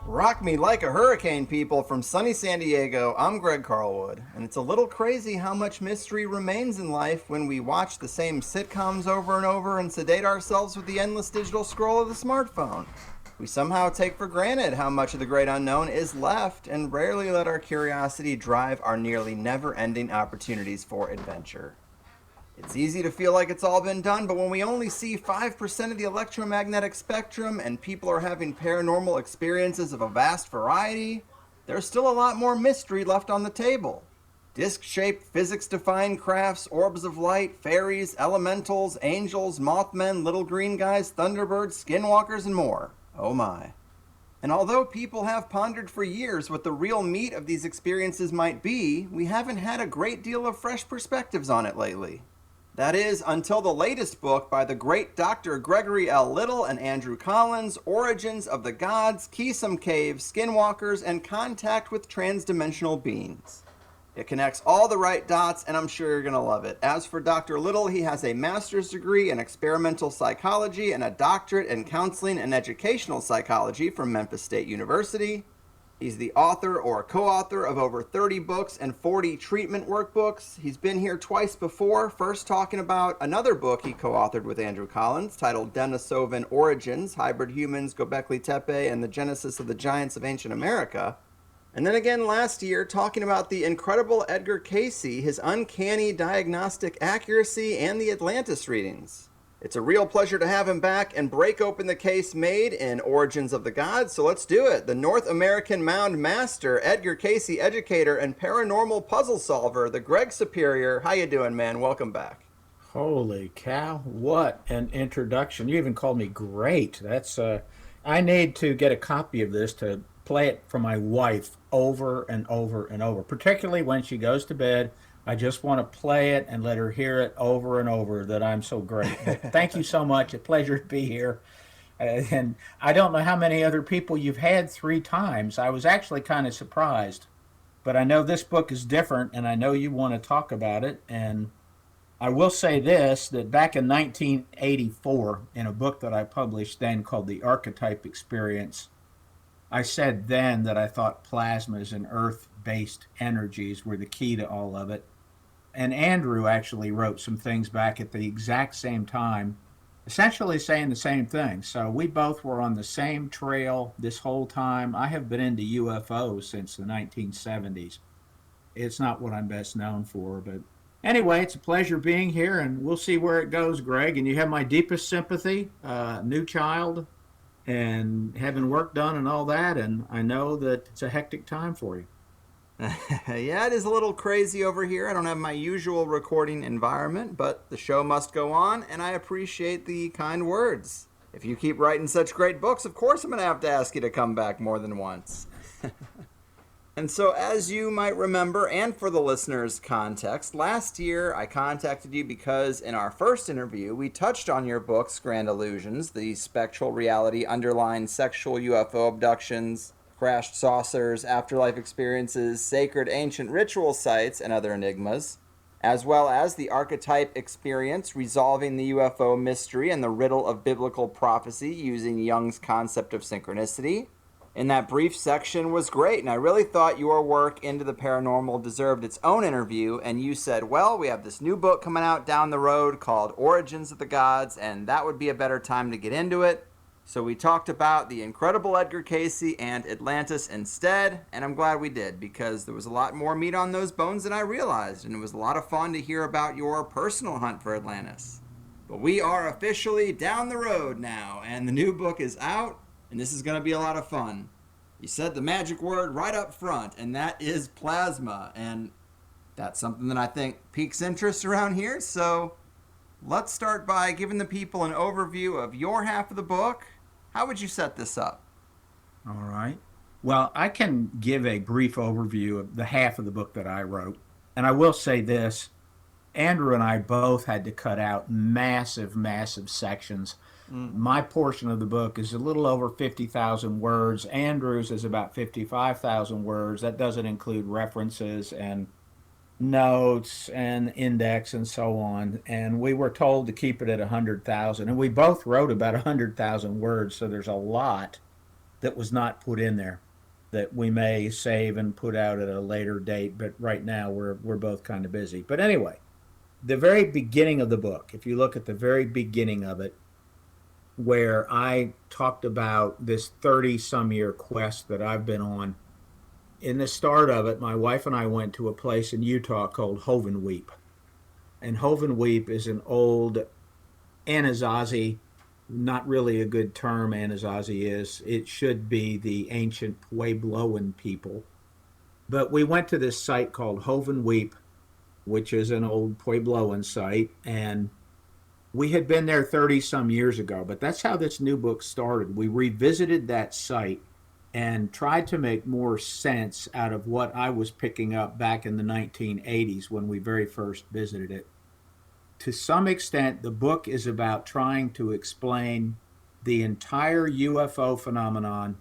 Rock me like a hurricane, people, from sunny San Diego. I'm Greg Carlwood, and it's a little crazy how much mystery remains in life when we watch the same sitcoms over and over and sedate ourselves with the endless digital scroll of the smartphone. We somehow take for granted how much of the great unknown is left and rarely let our curiosity drive our nearly never-ending opportunities for adventure. It's easy to feel like it's all been done, but when we only see 5% of the electromagnetic spectrum and people are having paranormal experiences of a vast variety, there's still a lot more mystery left on the table. Disc-shaped, physics-defying crafts, orbs of light, fairies, elementals, angels, mothmen, little green guys, thunderbirds, skinwalkers, and more. Oh my. And although people have pondered for years what the real meat of these experiences might be, we haven't had a great deal of fresh perspectives on it lately. That is, until the latest book by the great Dr. Gregory L. Little and Andrew Collins, Origins of the Gods, Keesum Caves, Skinwalkers, and Contact with Transdimensional Beings. It connects all the right dots, and I'm sure you're going to love it. As for Dr. Little, he has a master's degree in experimental psychology and a doctorate in counseling and educational psychology from Memphis State University. He's the author or co-author of over 30 books and 40 treatment workbooks. He's been here twice before, first talking about another book he co-authored with Andrew Collins titled Denisovan Origins, Hybrid Humans, Göbekli Tepe, and the Genesis of the Giants of Ancient America. And then again last year talking about the incredible Edgar Cayce, his uncanny diagnostic accuracy, and the Atlantis readings. It's a real pleasure to have him back and break open the case made in Origins of the Gods, so let's do it. The North American Mound Master, Edgar Cayce educator, and paranormal puzzle solver, the Greg Superior. How you doing, man? Welcome back. Holy cow, what an introduction. You even called me great. I need to get a copy of this to play it for my wife over and over and over, particularly when she goes to bed. I just want to play it and let her hear it over and over that I'm so great. But thank you so much. A pleasure to be here. And I don't know how many other people you've had three times. I was actually kind of surprised. But I know this book is different, and I know you want to talk about it. And I will say this, that back in 1984, in a book that I published then called The Archetype Experience, I said then that I thought plasmas and earth-based energies were the key to all of it. And Andrew actually wrote some things back at the exact same time, essentially saying the same thing. So we both were on the same trail this whole time. I have been into UFOs since the 1970s. It's not what I'm best known for, but anyway, it's a pleasure being here, and we'll see where it goes, Greg. And you have my deepest sympathy, new child, and having work done and all that, and I know that it's a hectic time for you. Yeah, it is a little crazy over here. I don't have my usual recording environment, but the show must go on, and I appreciate the kind words. If you keep writing such great books, of course I'm going to have to ask you to come back more than once. And so, as you might remember, and for the listeners' context, last year I contacted you because in our first interview we touched on your books, Grand Illusions, the spectral reality underlying sexual UFO abductions, crashed saucers, afterlife experiences, sacred ancient ritual sites, and other enigmas, as well as the archetype experience resolving the UFO mystery and the riddle of biblical prophecy using Jung's concept of synchronicity. And that brief section was great, and I really thought your work into the paranormal deserved its own interview, and you said, well, we have this new book coming out down the road called Origins of the Gods, and that would be a better time to get into it. So we talked about the incredible Edgar Cayce and Atlantis instead, and I'm glad we did, because there was a lot more meat on those bones than I realized, and it was a lot of fun to hear about your personal hunt for Atlantis. But we are officially down the road now, and the new book is out, and this is going to be a lot of fun. You said the magic word right up front, and that is plasma, and that's something that I think piques interest around here, so let's start by giving the people an overview of your half of the book. How would you set this up? All right. Well, I can give a brief overview of the half of the book that I wrote. And I will say this, Andrew and I both had to cut out massive, massive sections. My portion of the book is a little over 50,000 words. Andrew's is about 55,000 words. That doesn't include references and notes and index and so on. And we were told to keep it at 100,000. And we both wrote about 100,000 words, so there's a lot that was not put in there that we may save and put out at a later date, but right now we're both kind of busy. But anyway, the very beginning of the book, if you look at the very beginning of it, where I talked about this 30 some year quest that I've been on, in the start of it, my wife and I went to a place in Utah called Hovenweep. And Hovenweep is an old Anasazi, not really a good term, Anasazi is. It should be the ancient Puebloan people. But we went to this site called Hovenweep, which is an old Puebloan site, and we had been there 30 some years ago. But that's how this new book started. We revisited that site and tried to make more sense out of what I was picking up back in the 1980s when we very first visited it. To some extent, the book is about trying to explain the entire UFO phenomenon,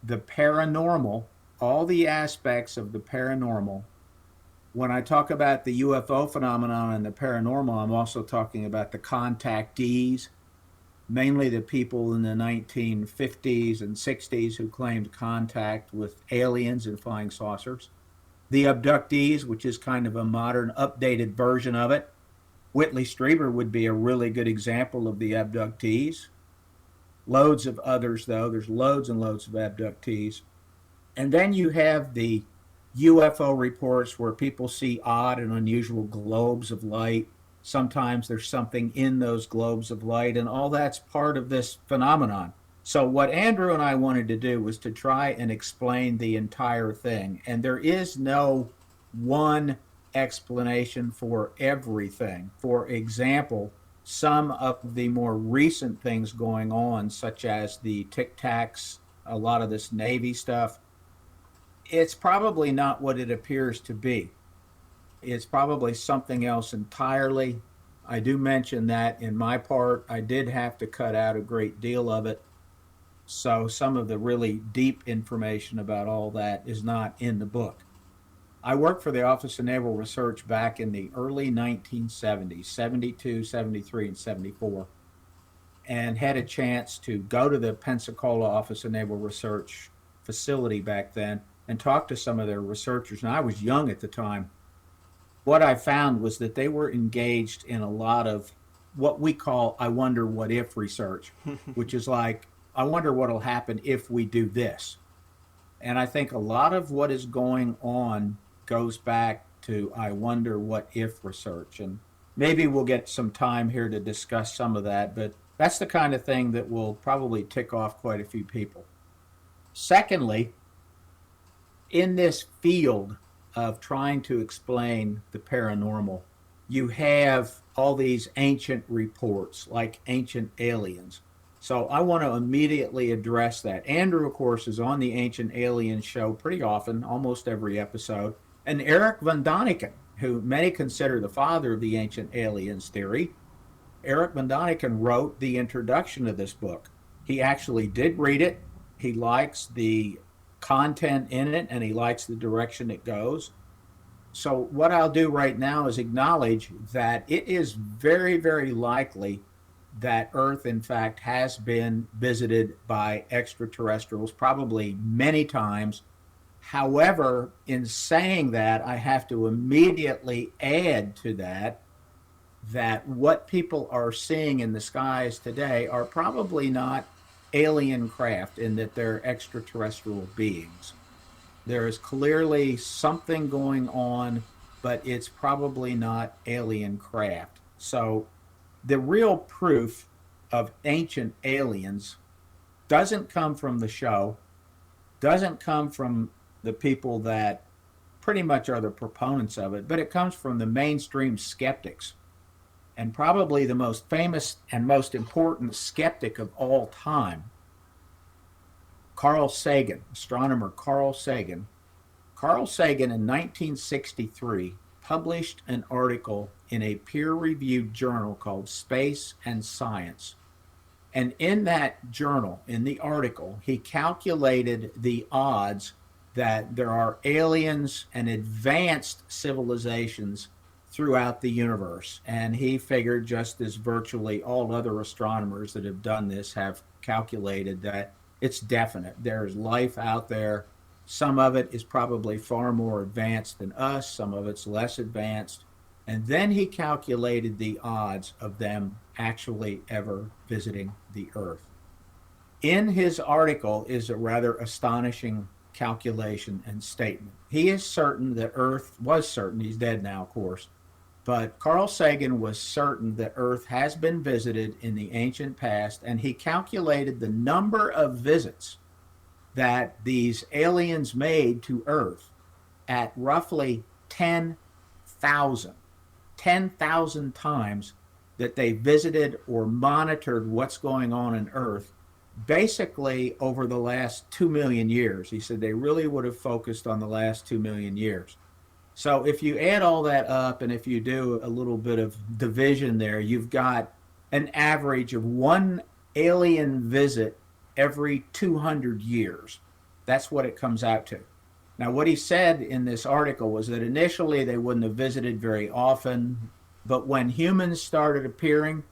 the paranormal, all the aspects of the paranormal. When I talk about the UFO phenomenon and the paranormal, I'm also talking about the contactees, mainly the people in the 1950s and 60s who claimed contact with aliens and flying saucers. The abductees, which is kind of a modern, updated version of it. Whitley Strieber would be a really good example of the abductees. Loads of others, though. There's loads and loads of abductees. And then you have the UFO reports where people see odd and unusual globes of light. Sometimes there's something in those globes of light, and all that's part of this phenomenon. So what Andrew and I wanted to do was to try and explain the entire thing. And there is no one explanation for everything. For example, some of the more recent things going on, such as the Tic Tacs, a lot of this Navy stuff, it's probably not what it appears to be. It's probably something else entirely. I do mention that in my part, I did have to cut out a great deal of it. So some of the really deep information about all that is not in the book. I worked for the Office of Naval Research back in the early 1970s, 72, 73, and 74, and had a chance to go to the Pensacola Office of Naval Research facility back then and talk to some of their researchers. And I was young at the time. What I found was that they were engaged in a lot of what we call I wonder what if research, which is like, I wonder what will happen if we do this. And I think a lot of what is going on goes back to I wonder what if research. And maybe we'll get some time here to discuss some of that, but that's the kind of thing that will probably tick off quite a few people. Secondly, in this field of trying to explain the paranormal, you have all these ancient reports, like ancient aliens. So I want to immediately address that. Andrew, of course, is on the Ancient Aliens show pretty often, almost every episode. And Eric von Daniken, who many consider the father of the Ancient Aliens theory, Eric von Daniken wrote the introduction to this book. He actually did read it. He likes the content in it, and he likes the direction it goes. So what I'll do right now is acknowledge that it is very, very likely that Earth, in fact, has been visited by extraterrestrials, probably many times. However, in saying that, I have to immediately add to that what people are seeing in the skies today are probably not alien craft in that they're extraterrestrial beings. There is clearly something going on, but it's probably not alien craft. So the real proof of ancient aliens doesn't come from the show, doesn't come from the people that pretty much are the proponents of it, but it comes from the mainstream skeptics. And probably the most famous and most important skeptic of all time, Carl Sagan, astronomer Carl Sagan. Carl Sagan in 1963 published an article in a peer-reviewed journal called Space and Science. And in that journal, in the article, he calculated the odds that there are aliens and advanced civilizations throughout the universe. And he figured, just as virtually all other astronomers that have done this have calculated, that It's definite. There's life out there. Some of it is probably far more advanced than us, some of it's less advanced. And then he calculated the odds of them actually ever visiting the Earth. In his article is a rather astonishing calculation and statement. He is certain that Earth was certain, he's dead now, of course, but Carl Sagan was certain that Earth has been visited in the ancient past, and he calculated the number of visits that these aliens made to Earth at roughly 10,000. 10,000 times that they visited or monitored what's going on in Earth, basically over the last 2 million years. He said they really would have focused on the last 2 million years. So if you add all that up and if you do a little bit of division there, you've got an average of one alien visit every 200 years. That's what it comes out to. Now, what he said in this article was that initially they wouldn't have visited very often, but when humans started appearing,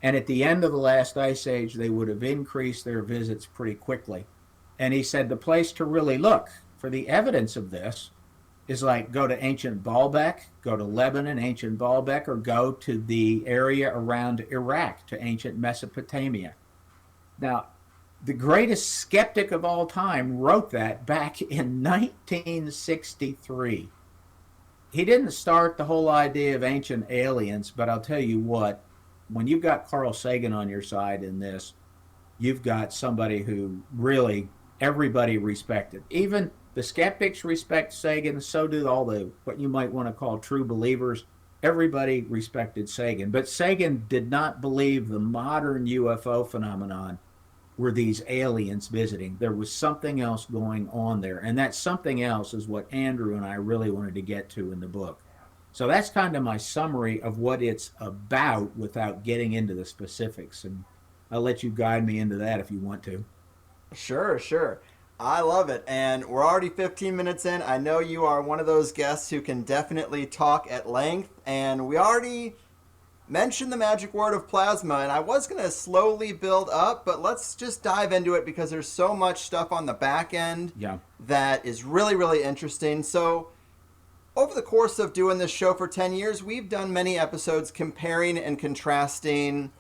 and at the end of the last ice age, they would have increased their visits pretty quickly. And he said the place to really look for the evidence of this is like go to ancient Baalbek, go to Lebanon, ancient Baalbek, or go to the area around Iraq, to ancient Mesopotamia. Now, the greatest skeptic of all time wrote that back in 1963. He didn't start the whole idea of ancient aliens, but I'll tell you what, when you've got Carl Sagan on your side in this, you've got somebody who really everybody respected. Even the skeptics respect Sagan, so do all the what you might want to call true believers. Everybody respected Sagan, but Sagan did not believe the modern UFO phenomenon were these aliens visiting. There was something else going on there, and that something else is what Andrew and I really wanted to get to in the book. So that's kind of my summary of what it's about without getting into the specifics, and I'll let you guide me into that if you want to. Sure, sure. I love it. And we're already 15 minutes in. I know you are one of those guests who can definitely talk at length. And we already mentioned the magic word of plasma. And I was going to slowly build up, but let's just dive into it because there's so much stuff on the back end that is really, really interesting. So, over the course of doing this show for 10 years, we've done many episodes comparing and contrasting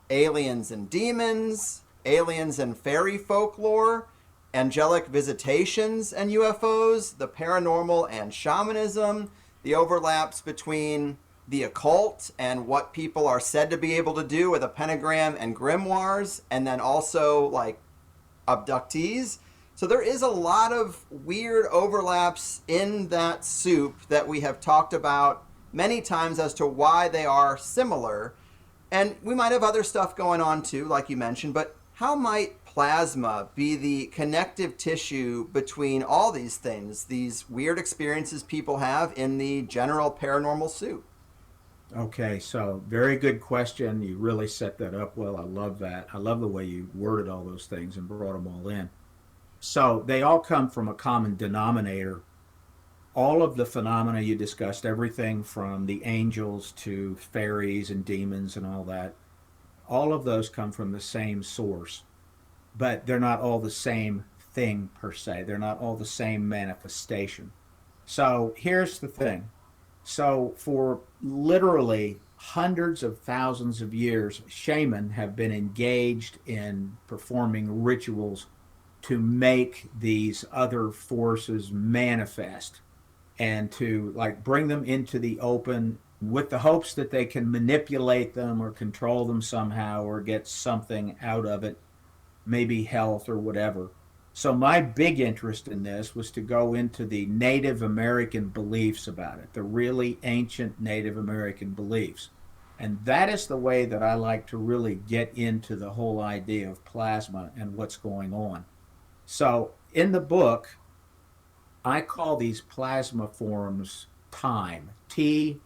aliens and demons, aliens and fairy folklore, angelic visitations and UFOs, the paranormal and shamanism, the overlaps between the occult and what people are said to be able to do with a pentagram and grimoires, and then also like abductees. So there is a lot of weird overlaps in that soup that we have talked about many times as to why they are similar. And we might have other stuff going on too, like you mentioned, but how might plasma be the connective tissue between all these things, these weird experiences people have in the general paranormal soup? Okay, so very good question. You really set that up well. I love that. I love the way you worded all those things and brought them all in. So they all come from a common denominator. All of the phenomena you discussed, everything from the angels to fairies and demons and all that, all of those come from the same source, but they're not all the same thing per se. They're not all the same manifestation. So here's the thing. So for literally hundreds of thousands of years, shamans have been engaged in performing rituals to make these other forces manifest and to like bring them into the open with the hopes that they can manipulate them or control them somehow or get something out of it, maybe health or whatever. So my big interest in this was to go into the Native American beliefs about it, the really ancient Native American beliefs. And that is the way that I like to really get into the whole idea of plasma and what's going on. So in the book, I call these plasma forms time, T-I-I-M-E.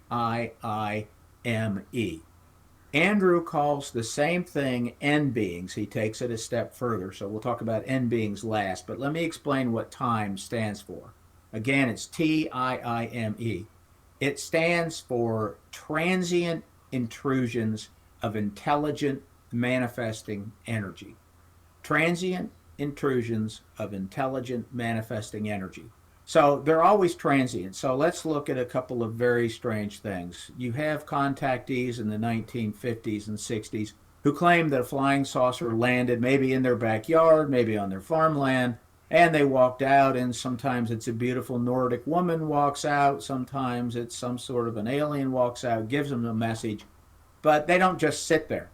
Andrew calls the same thing N beings. He takes it a step further, so we'll talk about N beings last, but let me explain what time stands for. Again, it's T-I-I-M-E. It stands for transient intrusions of intelligent manifesting energy. Transient intrusions of intelligent manifesting energy. So they're always transient. So let's look at a couple of very strange things. You have contactees in the 1950s and 60s who claim that a flying saucer landed maybe in their backyard, maybe on their farmland, and they walked out, and sometimes it's a beautiful Nordic woman walks out, sometimes it's some sort of an alien walks out, gives them a message, but they don't just sit there.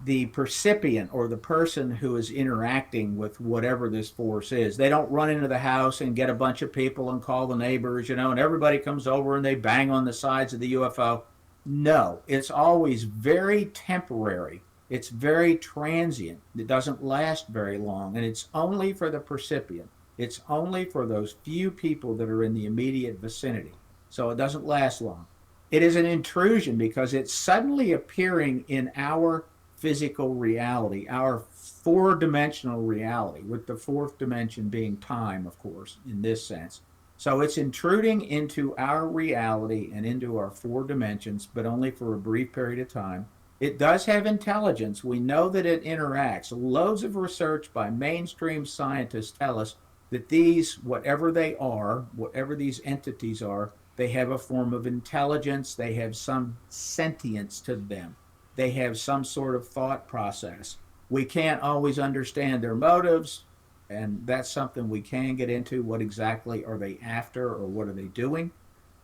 The percipient or the person who is interacting with whatever this force is, they don't run into the house and get a bunch of people and call the neighbors, and everybody comes over and they bang on the sides of the UFO. No, it's always very temporary. It's very transient. It doesn't last very long, and it's only for the percipient. It's only for those few people that are in the immediate vicinity. So it doesn't last long. It is an intrusion because it's suddenly appearing in our physical reality, our four-dimensional reality, with the fourth dimension being time, of course, in this sense. So it's intruding into our reality and into our four dimensions, but only for a brief period of time. It does have intelligence. We know that it interacts. Loads of research by mainstream scientists tell us that these, whatever they are, whatever these entities are, they have a form of intelligence. They have some sentience to them. They have some sort of thought process. We can't always understand their motives, and that's something we can get into. What exactly are they after, or what are they doing?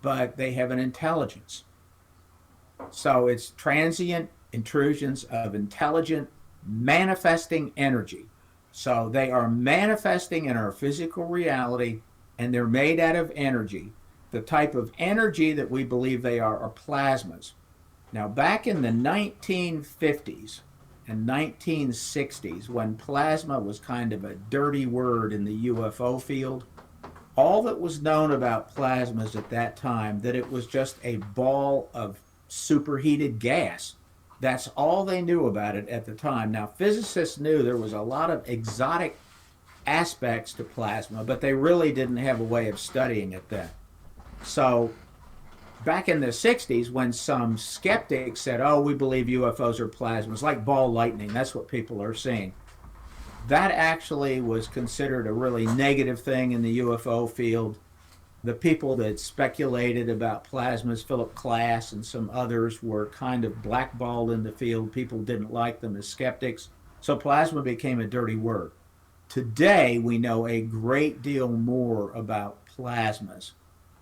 But they have an intelligence. So it's transient intrusions of intelligent manifesting energy. So they are manifesting in our physical reality, and they're made out of energy. The type of energy that we believe they are plasmas. Now, back in the 1950s and 1960s, when plasma was kind of a dirty word in the UFO field, all that was known about plasmas at that time, that it was just a ball of superheated gas. That's all they knew about it at the time. Now, physicists knew there was a lot of exotic aspects to plasma, but they really didn't have a way of studying it then. So back in the 60s, when some skeptics said, oh, we believe UFOs are plasmas, like ball lightning, that's what people are seeing. That actually was considered a really negative thing in the UFO field. The people that speculated about plasmas, Philip Klass and some others, were kind of blackballed in the field. People didn't like them as skeptics. So plasma became a dirty word. Today, we know a great deal more about plasmas.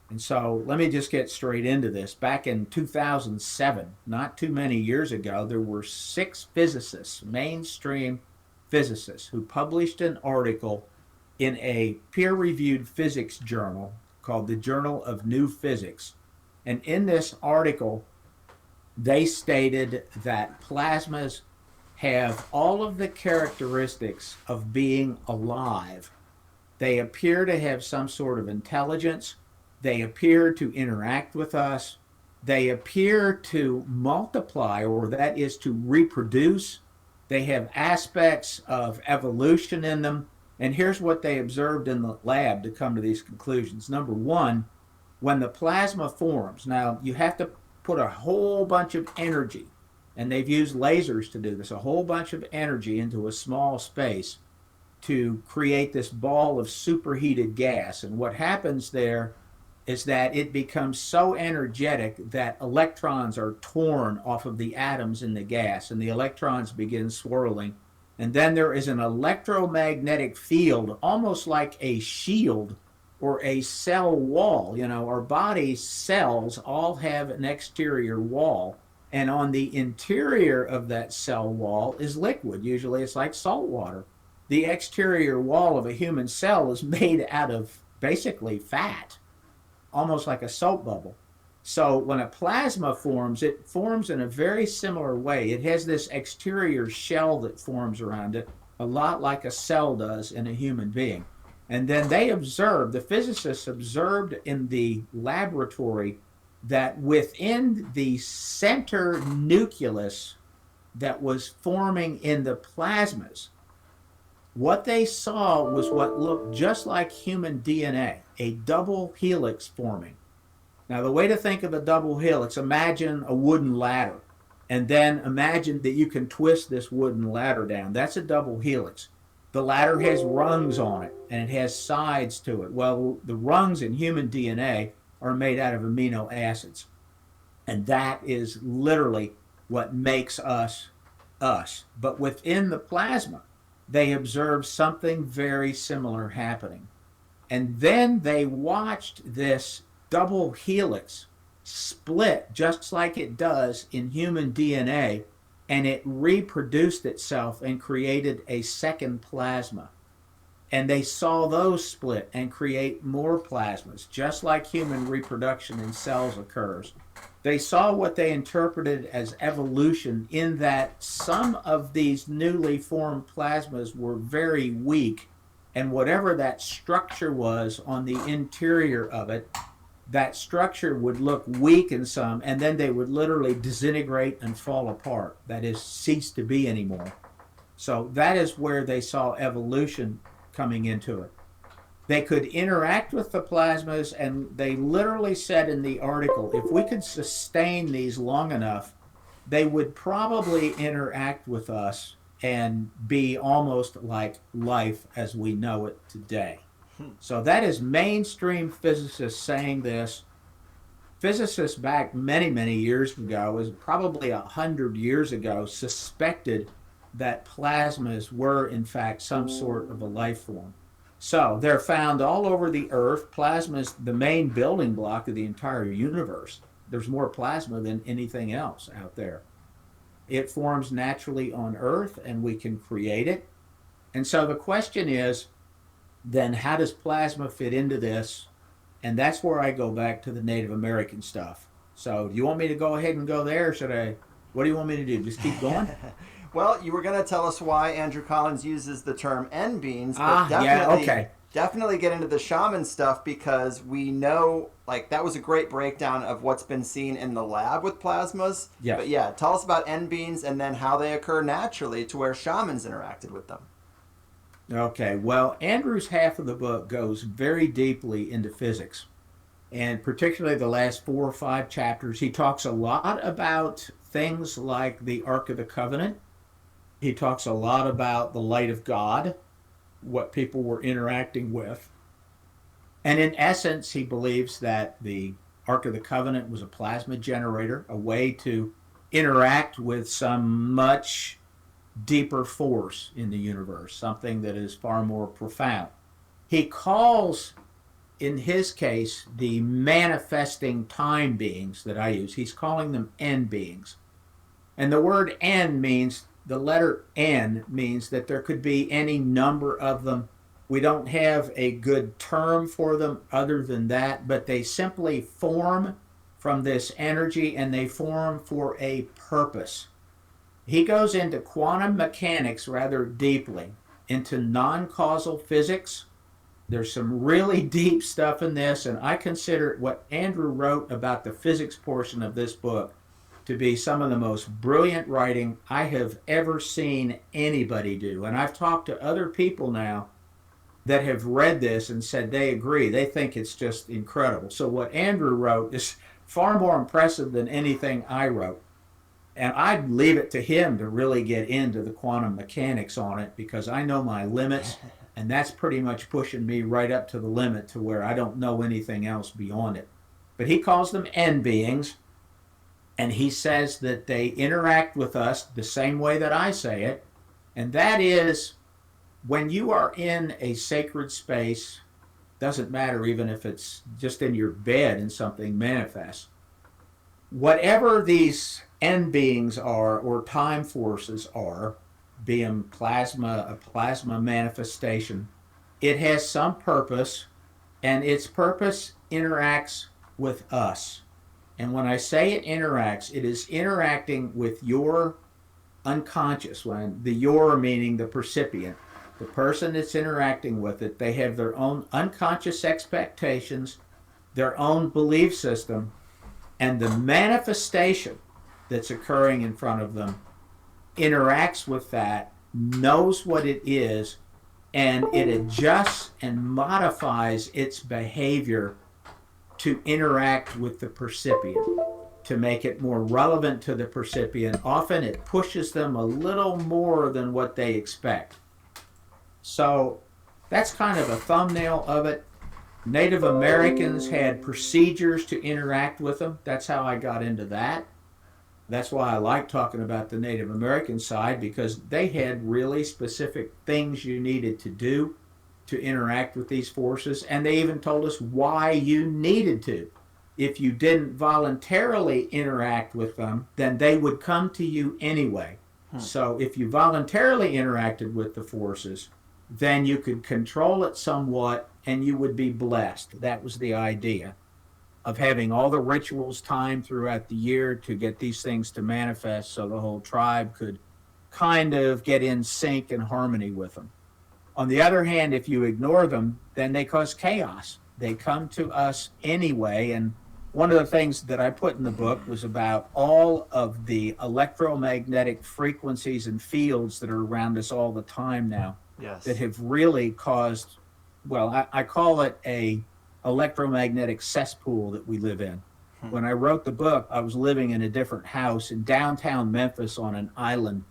And so let me just get straight into this. Back in 2007, not too many years ago, there were 6 physicists, mainstream physicists, who published an article in a peer-reviewed physics journal called the Journal of New Physics. And in this article, they stated that plasmas have all of the characteristics of being alive. They appear to have some sort of intelligence. They appear to interact with us. They appear to multiply, or that is to reproduce. They have aspects of evolution in them. And here's what they observed in the lab to come to these conclusions. Number one, when the plasma forms, now you have to put a whole bunch of energy, and they've used lasers to do this, a whole bunch of energy into a small space to create this ball of superheated gas. And what happens there is that it becomes so energetic that electrons are torn off of the atoms in the gas, and the electrons begin swirling. And then there is an electromagnetic field, almost like a shield or a cell wall. Our body cells all have an exterior wall, and on the interior of that cell wall is liquid. Usually it's like salt water. The exterior wall of a human cell is made out of basically fat, almost like a soap bubble. So when a plasma forms, it forms in a very similar way. It has this exterior shell that forms around it, a lot like a cell does in a human being. And then the physicists observed in the laboratory that within the center nucleus that was forming in the plasmas, what they saw was what looked just like human DNA, a double helix forming. Now, the way to think of a double helix, imagine a wooden ladder, and then imagine that you can twist this wooden ladder down. That's a double helix. The latter has rungs on it, and it has sides to it. Well, the rungs in human DNA are made out of amino acids, and that is literally what makes us us. But within the plasma, they observed something very similar happening. And then they watched this double helix split just like it does in human DNA, and it reproduced itself and created a second plasma. And they saw those split and create more plasmas, just like human reproduction in cells occurs. They saw what they interpreted as evolution, in that some of these newly formed plasmas were very weak, and whatever that structure was on the interior of it, that structure would look weak in some, and then they would literally disintegrate and fall apart. That is, cease to be anymore. So that is where they saw evolution coming into it. They could interact with the plasmas, and they literally said in the article, if we could sustain these long enough, they would probably interact with us and be almost like life as we know it today. So that is mainstream physicists saying this. Physicists back many, many years ago, was probably 100 years ago, suspected that plasmas were in fact some sort of a life form. So they're found all over the earth. Plasma is the main building block of the entire universe. There's more plasma than anything else out there. It forms naturally on Earth, and we can create it. And so the question is, then how does plasma fit into this? And that's where I go back to the Native American stuff. So do you want me to go ahead and go there, or should I, what do you want me to do? Just keep going? Well, you were going to tell us why Andrew Collins uses the term N-beans, but definitely get into the shaman stuff, because we know, like, that was a great breakdown of what's been seen in the lab with plasmas. Yes. But yeah, tell us about N-beans and then how they occur naturally to where shamans interacted with them. Okay, well, Andrew's half of the book goes very deeply into physics, and particularly the last 4 or 5 chapters. He talks a lot about things like the Ark of the Covenant. He talks a lot about the light of God, what people were interacting with. And in essence, he believes that the Ark of the Covenant was a plasma generator, a way to interact with some much deeper force in the universe, something that is far more profound. He calls, in his case, the manifesting time beings that I use, he's calling them N beings. And the word N means, the letter N means that there could be any number of them. We don't have a good term for them other than that, but they simply form from this energy, and they form for a purpose. He goes into quantum mechanics rather deeply, into non-causal physics. There's some really deep stuff in this, and I consider what Andrew wrote about the physics portion of this book to be some of the most brilliant writing I have ever seen anybody do. And I've talked to other people now that have read this and said they agree. They think it's just incredible. So what Andrew wrote is far more impressive than anything I wrote. And I'd leave it to him to really get into the quantum mechanics on it, because I know my limits, and that's pretty much pushing me right up to the limit to where I don't know anything else beyond it. But he calls them N beings, and he says that they interact with us the same way that I say it, and that is, when you are in a sacred space, doesn't matter even if it's just in your bed and something manifests, whatever these N beings are, or time forces are, being plasma, a plasma manifestation, it has some purpose, and its purpose interacts with us. And when I say it interacts, it is interacting with your unconscious, when the your meaning the percipient, the person that's interacting with it, they have their own unconscious expectations, their own belief system, and the manifestation that's occurring in front of them interacts with that, knows what it is, and it adjusts and modifies its behavior to interact with the percipient, to make it more relevant to the percipient. Often it pushes them a little more than what they expect. So that's kind of a thumbnail of it. Native Americans had procedures to interact with them. That's how I got into that. That's why I like talking about the Native American side, because they had really specific things you needed to do to interact with these forces, and they even told us why you needed to. If you didn't voluntarily interact with them, then they would come to you anyway. So if you voluntarily interacted with the forces, then you could control it somewhat and you would be blessed. That was the idea of having all the rituals timed throughout the year to get these things to manifest so the whole tribe could kind of get in sync and harmony with them. On the other hand, if you ignore them, then they cause chaos. They come to us anyway. And one of the things that I put in the book was about all of the electromagnetic frequencies and fields that are around us all the time now. Yes. That have really caused, well, I call it a electromagnetic cesspool that we live in. When I wrote the book, I was living in a different house in downtown Memphis on an island,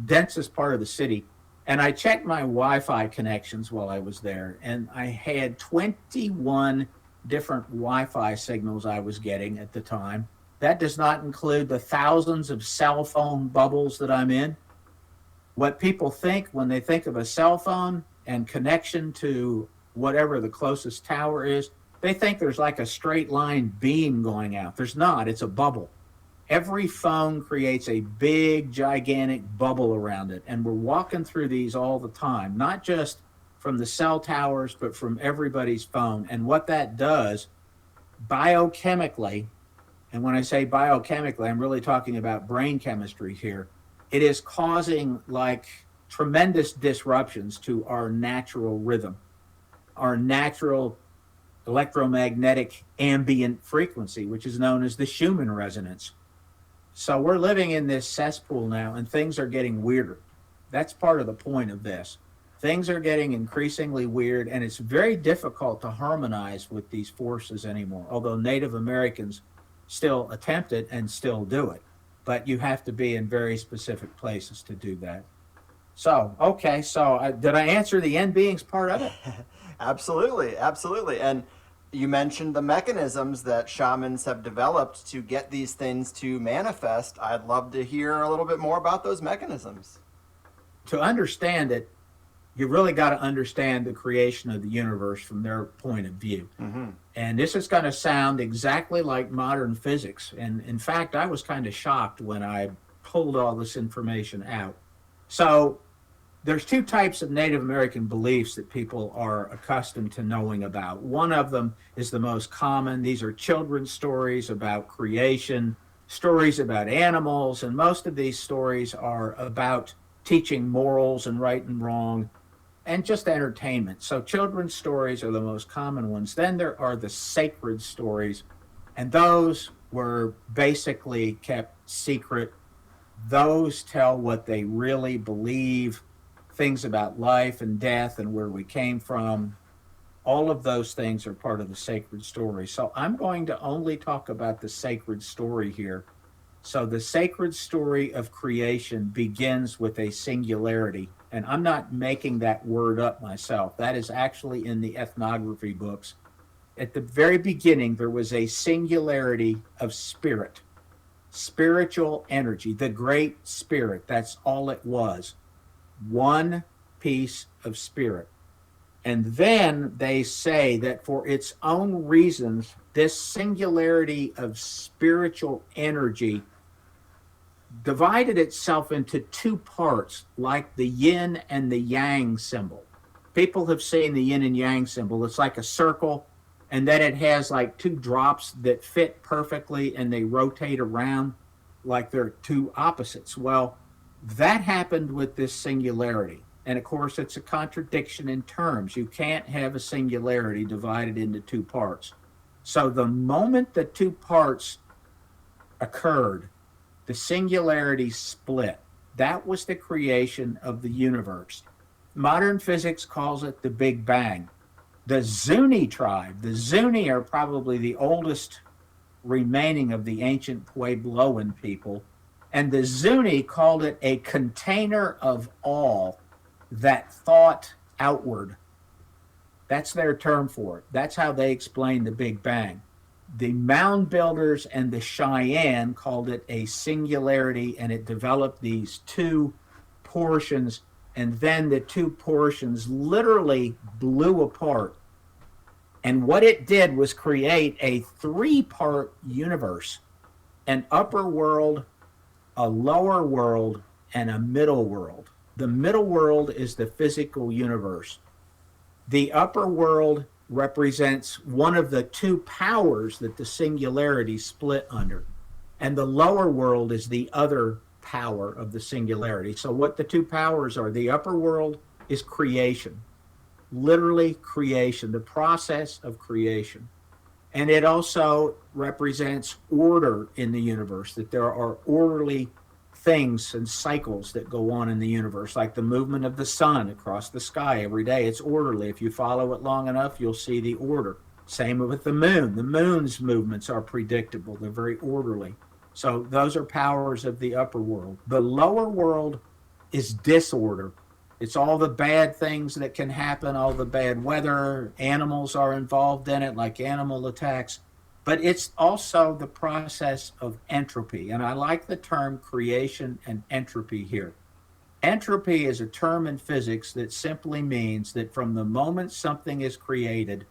densest part of the city. And I checked my Wi-Fi connections while I was there, and I had 21 different Wi-Fi signals I was getting at the time. That does not include the thousands of cell phone bubbles that I'm in. What people think when they think of a cell phone and connection to whatever the closest tower is, they think there's like a straight line beam going out. There's not, it's a bubble. Every phone creates a big, gigantic bubble around it. And we're walking through these all the time, not just from the cell towers, but from everybody's phone. And what that does biochemically, and when I say biochemically, I'm really talking about brain chemistry here, it is causing like tremendous disruptions to our natural rhythm, our natural electromagnetic ambient frequency, which is known as the Schumann resonance. So we're living in this cesspool now, and things are getting weirder. That's part of the point of this. Things are getting increasingly weird, and it's very difficult to harmonize with these forces anymore, although Native Americans still attempt it and still do it. But you have to be in very specific places to do that. So, okay, so did I answer the end beings part of it? Absolutely, absolutely. And you mentioned the mechanisms that shamans have developed to get these things to manifest. I'd love to hear a little bit more about those mechanisms. To understand it, you really got to understand the creation of the universe from their point of view. Mm-hmm. And this is going to sound exactly like modern physics. And in fact, I was kind of shocked when I pulled all this information out. So there's two types of Native American beliefs that people are accustomed to knowing about. One of them is the most common. These are children's stories about creation, stories about animals, and most of these stories are about teaching morals and right and wrong and just entertainment. So children's stories are the most common ones. Then there are the sacred stories, and those were basically kept secret. Those tell what they really believe, things about life and death and where we came from. All of those things are part of the sacred story. So I'm going to only talk about the sacred story here. So the sacred story of creation begins with a singularity. And I'm not making that word up myself. That is actually in the ethnography books. At the very beginning, there was a singularity of spirit, spiritual energy, the great spirit. That's all it was. One piece of spirit. And then they say that for its own reasons, this singularity of spiritual energy divided itself into two parts, like the yin and the yang symbol. People have seen the yin and yang symbol. It's like a circle, and then it has like two drops that fit perfectly, and they rotate around like they're two opposites. Well, that happened with this singularity. And of course, it's a contradiction in terms. You can't have a singularity divided into two parts. So the moment the two parts occurred, the singularity split. That was the creation of the universe. Modern physics calls it the Big Bang. The Zuni tribe, the Zuni are probably the oldest remaining of the ancient Puebloan people. And the Zuni called it a container of all. that thought outward. That's their term for it. That's how they explain the Big Bang. The mound builders and the Cheyenne called it a singularity, and it developed these two portions, and then the two portions literally blew apart. And what it did was create a three-part universe: an upper world, a lower world, and a middle world. The middle world is the physical universe. The upper world represents one of the two powers that the singularity split under. And the lower world is the other power of the singularity. So, what the two powers are: the upper world is creation, literally creation, the process of creation. And it also represents order in the universe, that there are orderly things and cycles that go on in the universe, like the movement of the sun across the sky every day. It's orderly. If you follow it long enough, you'll see the order. Same with the moon. The moon's movements are predictable. They're very orderly. So those are powers of the upper world. The lower world is disorder. It's all the bad things that can happen, all the bad weather. Animals are involved in it, like animal attacks. But it's also the process of entropy. And I like the term creation and entropy here. Entropy is a term in physics that simply means that from the moment something is created,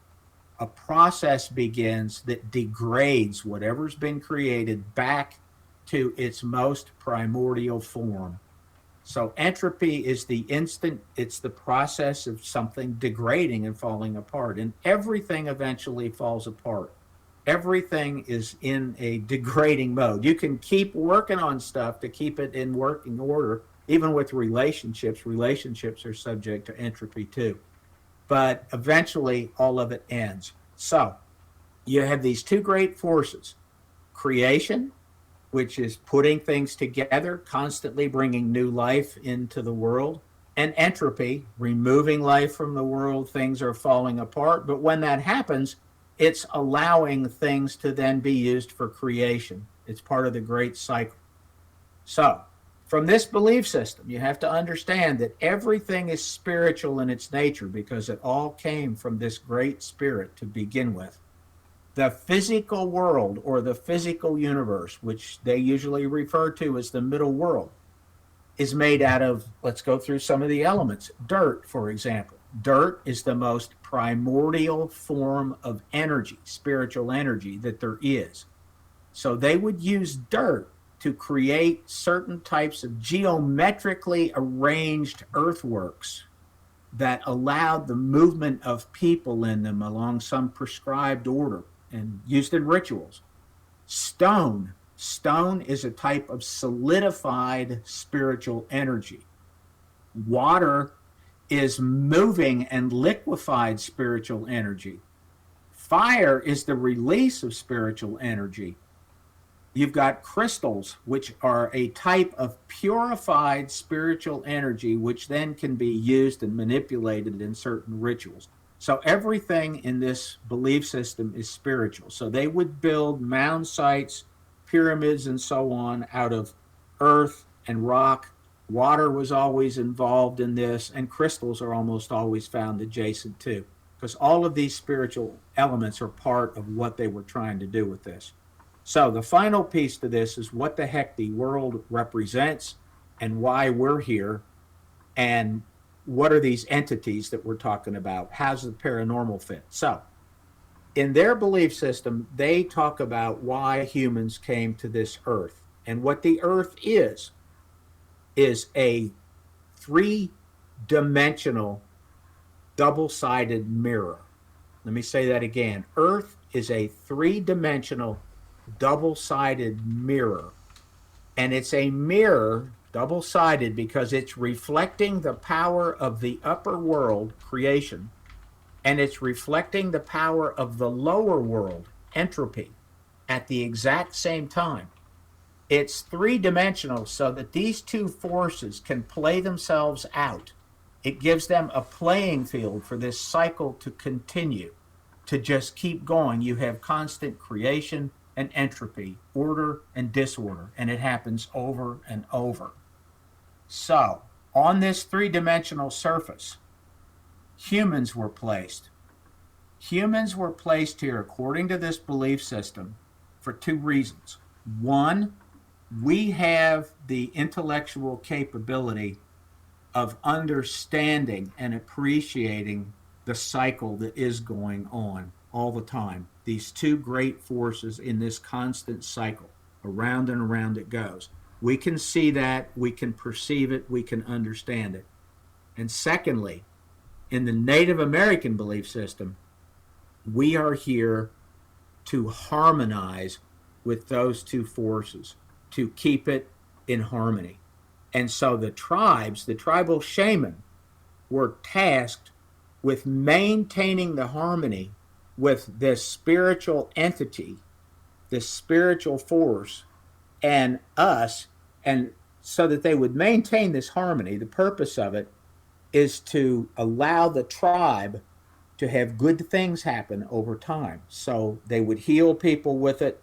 a process begins that degrades whatever's been created back to its most primordial form. So entropy is the instant, it's the process of something degrading and falling apart. And everything eventually falls apart. Everything is in a degrading mode. You can keep working on stuff to keep it in working order. Even with relationships, relationships are subject to entropy too. But eventually all of it ends. So you have these two great forces: creation, which is putting things together, constantly bringing new life into the world, and entropy, removing life from the world. Things are falling apart. But when that happens, it's allowing things to then be used for creation. It's part of the great cycle. So, from this belief system, you have to understand that everything is spiritual in its nature, because it all came from this great spirit to begin with. The physical world, or the physical universe, which they usually refer to as the middle world, is made out of, let's go through some of the elements. Dirt, for example. Dirt is the most primordial form of energy, spiritual energy, that there is. So they would use dirt to create certain types of geometrically arranged earthworks that allowed the movement of people in them along some prescribed order and used in rituals. Stone is a type of solidified spiritual energy. Water is moving and liquefied spiritual energy. Fire is the release of spiritual energy. You've got crystals, which are a type of purified spiritual energy, which then can be used and manipulated in certain rituals. So everything in this belief system is spiritual. So they would build mound sites, pyramids, and so on out of earth and rock. Water was always involved in this, and crystals are almost always found adjacent too, because all of these spiritual elements are part of what they were trying to do with this. So the final piece to this is what the heck the world represents and why we're here, and what are these entities that we're talking about? How's the paranormal fit? So in their belief system, they talk about why humans came to this earth. And what the earth is a three-dimensional double-sided mirror. Let me say that again. Earth is a three-dimensional double-sided mirror. And it's a mirror, double-sided, because it's reflecting the power of the upper world, creation, and it's reflecting the power of the lower world, entropy, at the exact same time. It's three-dimensional so that these two forces can play themselves out. It gives them a playing field for this cycle to continue, to just keep going. You have constant creation and entropy, order and disorder, and it happens over and over. So On this three-dimensional surface, humans were placed. Humans were placed here, according to this belief system, for two reasons. One, we have the intellectual capability of understanding and appreciating the cycle that is going on all the time. These two great forces in this constant cycle, around and around it goes. We can see that, we can perceive it, we can understand it. And secondly, in the Native American belief system, we are here to harmonize with those two forces, to keep it in harmony. And so the tribes, the tribal shaman, were tasked with maintaining the harmony with this spiritual entity, this spiritual force, and us, and so that they would maintain this harmony. The purpose of it is to allow the tribe to have good things happen over time. So they would heal people with it.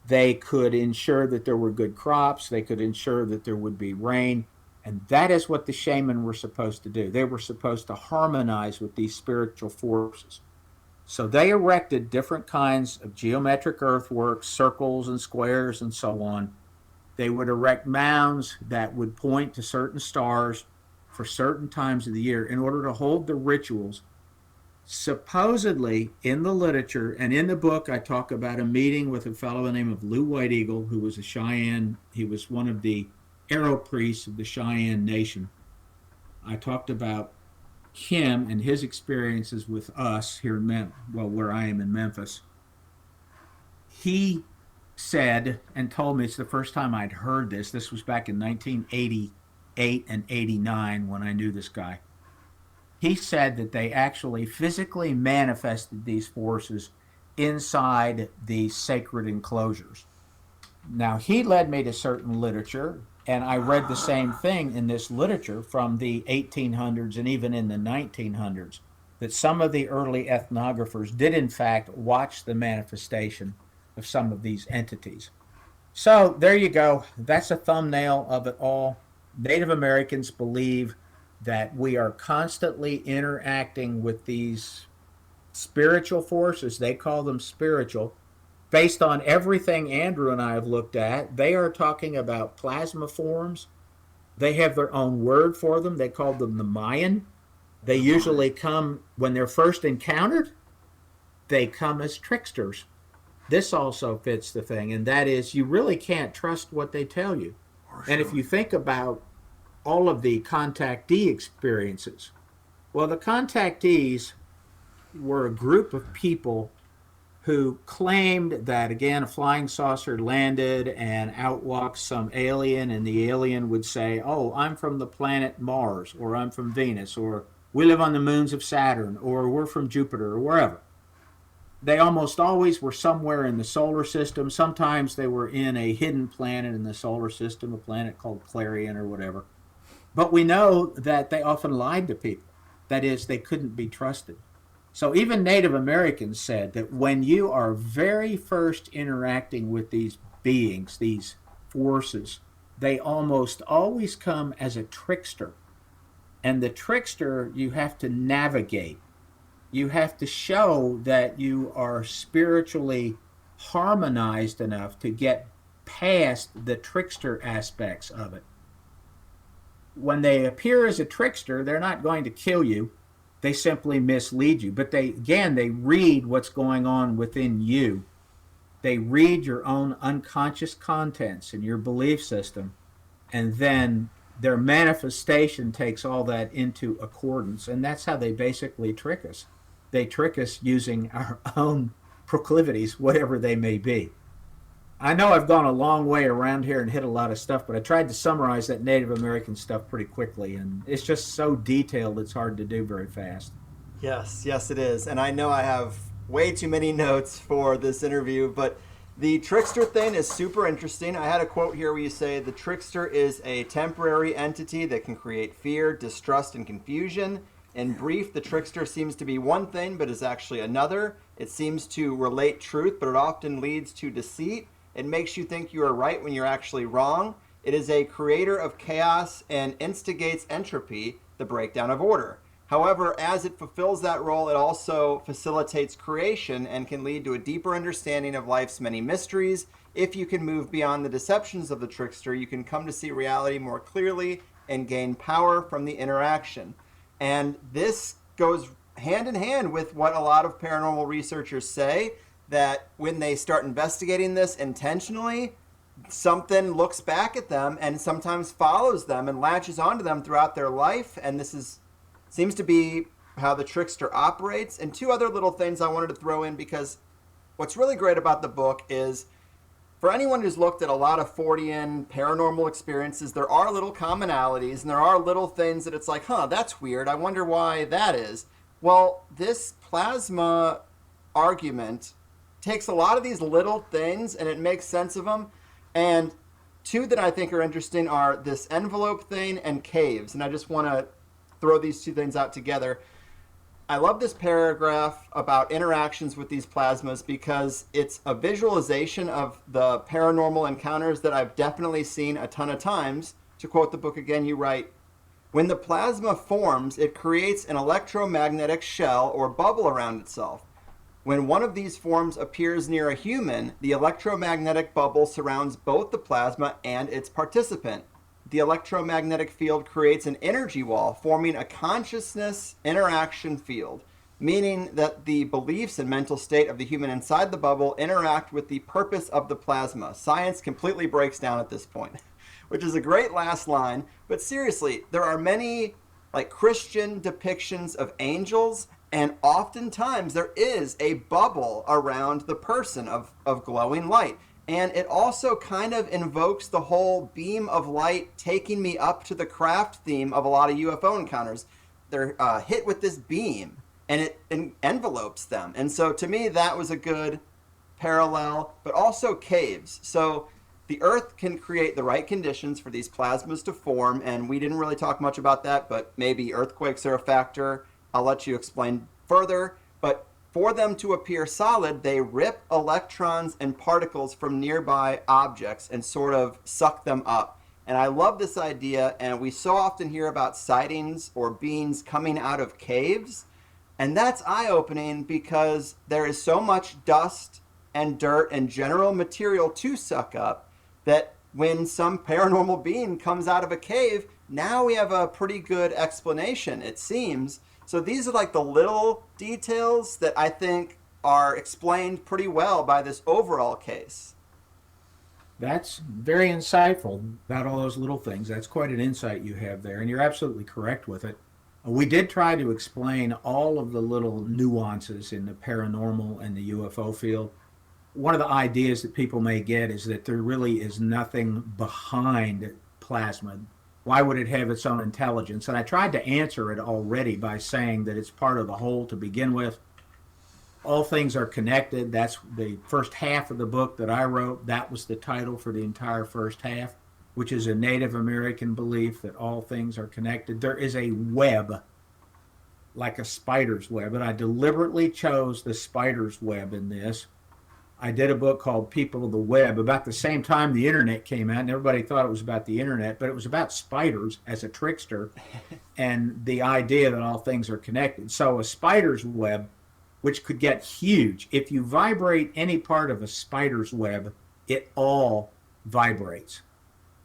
They could ensure that there were good crops. They could ensure that there would be rain. And that is what the shaman were supposed to do. They were supposed to harmonize with these spiritual forces. So they erected different kinds of geometric earthworks, circles and squares and so on. They would erect mounds that would point to certain stars for certain times of the year in order to hold the rituals. Supposedly, in the literature and in the book, I talk about a meeting with a fellow by the name of Lou White Eagle, who was a Cheyenne. He was one of the arrow priests of the Cheyenne Nation. I talked about him and his experiences with us here in where I am in Memphis. He said and told me, it's the first time I'd heard this. This was back in 1988 and 89 when I knew this guy. He said that they actually physically manifested these forces inside the sacred enclosures. Now, he led me to certain literature, and I read the same thing in this literature from the 1800s and even in the 1900s, that some of the early ethnographers did in fact watch the manifestation of some of these entities. So there you go. That's a thumbnail of it all. Native Americans believe that we are constantly interacting with these spiritual forces. They call them spiritual. Based on everything Andrew and I have looked at, they are talking about plasma forms. They have their own word for them. They call them the Mayan. They usually come, when they're first encountered, they come as tricksters. This also fits the thing, and that is, you really can't trust what they tell you. And if you think about all of the contactee experiences, well, the contactees were a group of people who claimed that, again, a flying saucer landed and out walked some alien, and the alien would say, oh, I'm from the planet Mars, or I'm from Venus, or we live on the moons of Saturn, or we're from Jupiter, or wherever. They almost always were somewhere in the solar system. Sometimes they were in a hidden planet in the solar system, a planet called Clarion or whatever. But we know that they often lied to people. That is, they couldn't be trusted. So even Native Americans said that when you are very first interacting with these beings, these forces, they almost always come as a trickster. And the trickster you have to navigate. You have to show that you are spiritually harmonized enough to get past the trickster aspects of it. When they appear as a trickster, they're not going to kill you. They simply mislead you. But they read what's going on within you. They read your own unconscious contents and your belief system, and then their manifestation takes all that into accordance, and that's how they basically trick us. They trick us using our own proclivities, whatever they may be. I know I've gone a long way around here and hit a lot of stuff, but I tried to summarize that Native American stuff pretty quickly, and it's just so detailed it's hard to do very fast. Yes, it is. And I know I have way too many notes for this interview, but the trickster thing is super interesting. I had a quote here where you say the trickster is a temporary entity that can create fear, distrust, and confusion. In brief, the trickster seems to be one thing, but is actually another. It seems to relate truth, but it often leads to deceit. It makes you think you are right when you're actually wrong. It is a creator of chaos and instigates entropy, the breakdown of order. However, as it fulfills that role, it also facilitates creation and can lead to a deeper understanding of life's many mysteries. If you can move beyond the deceptions of the trickster, you can come to see reality more clearly and gain power from the interaction. And this goes hand in hand with what a lot of paranormal researchers say, that when they start investigating this intentionally, something looks back at them and sometimes follows them and latches onto them throughout their life. And this is seems to be how the trickster operates. And two other little things I wanted to throw in, because what's really great about the book is, for anyone who's looked at a lot of Fortean paranormal experiences, there are little commonalities and there are little things that it's like, huh, that's weird. I wonder why that is. Well, this plasma argument takes a lot of these little things and it makes sense of them. And two that I think are interesting are this envelope thing and caves. And I just want to throw these two things out together. I love this paragraph about interactions with these plasmas because it's a visualization of the paranormal encounters that I've definitely seen a ton of times. To quote the book again, you write, "When the plasma forms, it creates an electromagnetic shell or bubble around itself. When one of these forms appears near a human, the electromagnetic bubble surrounds both the plasma and its participant. The electromagnetic field creates an energy wall, forming a consciousness interaction field, meaning that the beliefs and mental state of the human inside the bubble interact with the purpose of the plasma. Science completely breaks down at this point," which is a great last line. But seriously, there are many like Christian depictions of angels, and oftentimes there is a bubble around the person of glowing light. And it also kind of invokes the whole beam of light taking me up to the craft theme of a lot of UFO encounters. They're hit with this beam and it envelopes them. And so to me, that was a good parallel, but also caves. So the Earth can create the right conditions for these plasmas to form. And we didn't really talk much about that, but maybe earthquakes are a factor. I'll let you explain further. But for them to appear solid, they rip electrons and particles from nearby objects and sort of suck them up. And I love this idea, and we so often hear about sightings or beings coming out of caves. And that's eye-opening because there is so much dust and dirt and general material to suck up that when some paranormal being comes out of a cave, now we have a pretty good explanation, it seems. So these are like the little details that I think are explained pretty well by this overall case. That's very insightful about all those little things. That's quite an insight you have there, and you're absolutely correct with it. We did try to explain all of the little nuances in the paranormal and the UFO field. One of the ideas that people may get is that there really is nothing behind plasma. Why would it have its own intelligence? And I tried to answer it already by saying that it's part of the whole to begin with. All things are connected. That's the first half of the book that I wrote. That was the title for the entire first half, which is a Native American belief that all things are connected. There is a web, like a spider's web, and I deliberately chose the spider's web in this. I did a book called People of the Web about the same time the internet came out, and everybody thought it was about the internet, but it was about spiders as a trickster and the idea that all things are connected. So a spider's web, which could get huge, if you vibrate any part of a spider's web, it all vibrates.